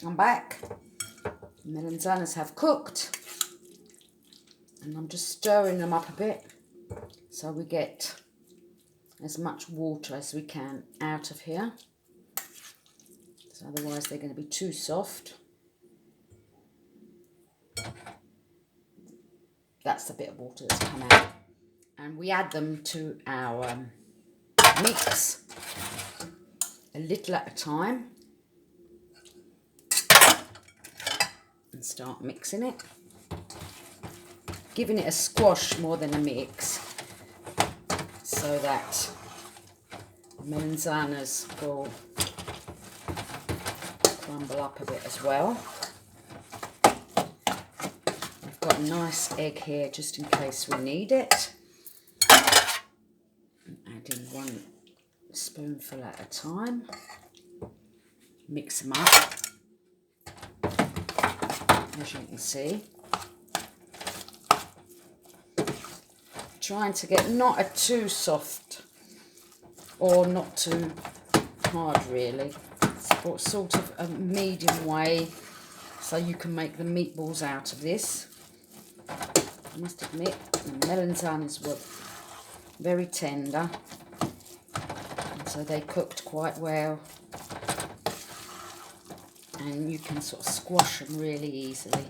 I'm back. The melanzanes have cooked. And I'm just stirring them up a bit so we get as much water as we can out of here. So otherwise they're going to be too soft. That's the bit of water that's come out. And we add them to our mix a little at a time. And start mixing it. Giving it a squash more than a mix, so that the melanzanes will crumble up a bit as well. I've got a nice egg here just in case we need it. Add in 1 spoonful at a time. Mix them up, as you can see. Trying to get not a too soft or not too hard really, but sort of a medium way so you can make the meatballs out of this. I must admit the melanzanes were very tender and so they cooked quite well, and you can sort of squash them really easily.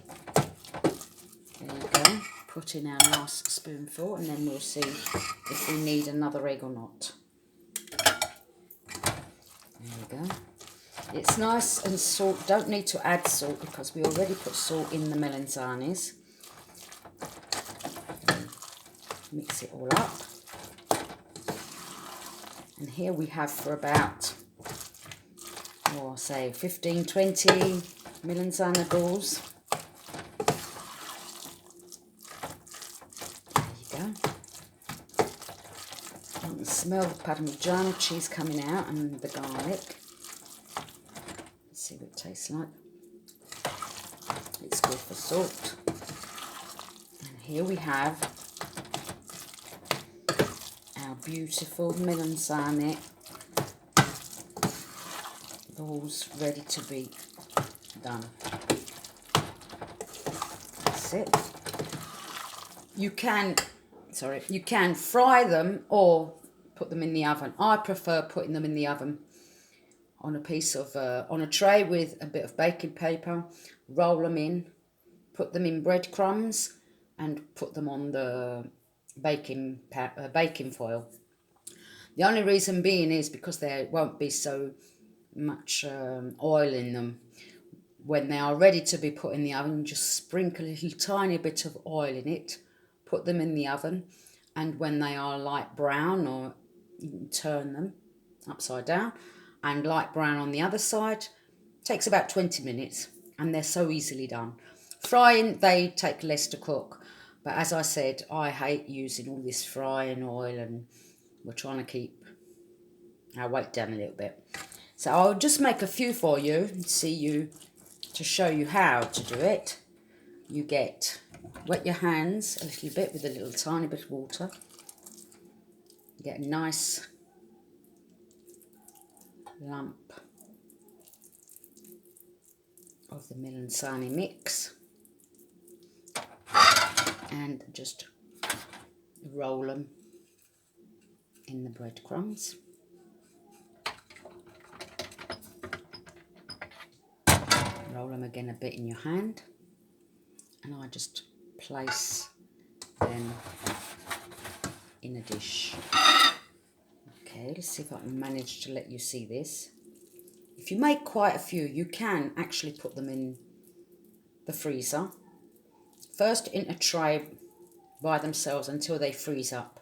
There you go. Put in our last spoonful and then we'll see if we need another egg or not. There we go. It's nice and salt. Don't need to add salt because we already put salt in the melanzanes. Mix it all up. And here we have for about, say 15-20 melanzane balls. Smell the Parmigiano cheese coming out and the garlic. Let's see what it tastes like. It's good for salt. And here we have our beautiful melanzane balls ready to be done. That's it. You can fry them or put them in the oven. I prefer putting them in the oven on a piece of on a tray with a bit of baking paper. Roll them in, put them in breadcrumbs, and put them on the baking foil. The only reason being is because there won't be so much oil in them. When they are ready to be put in the oven, just sprinkle a little tiny bit of oil in it. Put them in the oven, and when they are light brown, or you can turn them upside down, and light brown on the other side, takes about 20 minutes, and they're so easily done. Frying, they take less to cook, but as I said, I hate using all this frying oil, and we're trying to keep our weight down a little bit. So I'll just make a few for you to show you how to do it. You wet your hands a little bit with a little tiny bit of water. Get a nice lump of the melanzane mix and just roll them in the breadcrumbs. Roll them again a bit in your hand, and I just place them in a dish. Okay, let's see if I can manage to let you see this. If you make quite a few, you can actually put them in the freezer. First in a tray by themselves until they freeze up.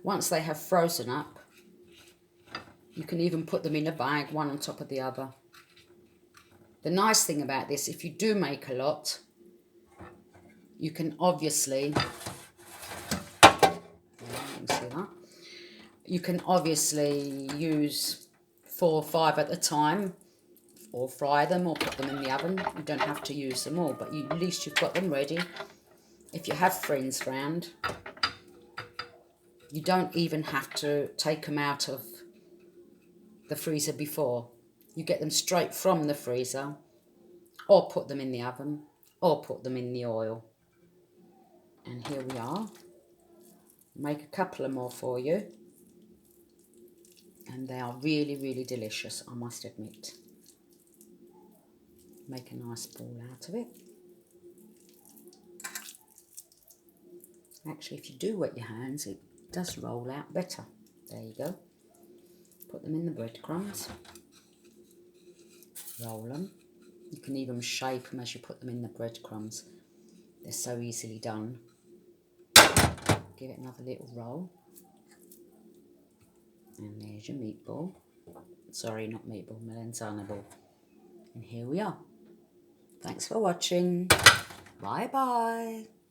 Once they have frozen up, you can even put them in a bag, one on top of the other. The nice thing about this, if you do make a lot, you can obviously, you can obviously use 4 or 5 at a time, or fry them or put them in the oven. You don't have to use them all, but at least you've got them ready. If you have friends round, you don't even have to take them out of the freezer before. You get them straight from the freezer or put them in the oven, or put them in the oil. And here we are. Make a couple of more for you. And they are really, really delicious, I must admit. Make a nice ball out of it. Actually, if you do wet your hands, it does roll out better. There you go. Put them in the breadcrumbs. Roll them. You can even shape them as you put them in the breadcrumbs. They're so easily done. Give it another little roll. And there's your meatball. Sorry, not meatball, melanzane ball. And here we are. Thanks for watching. Bye bye.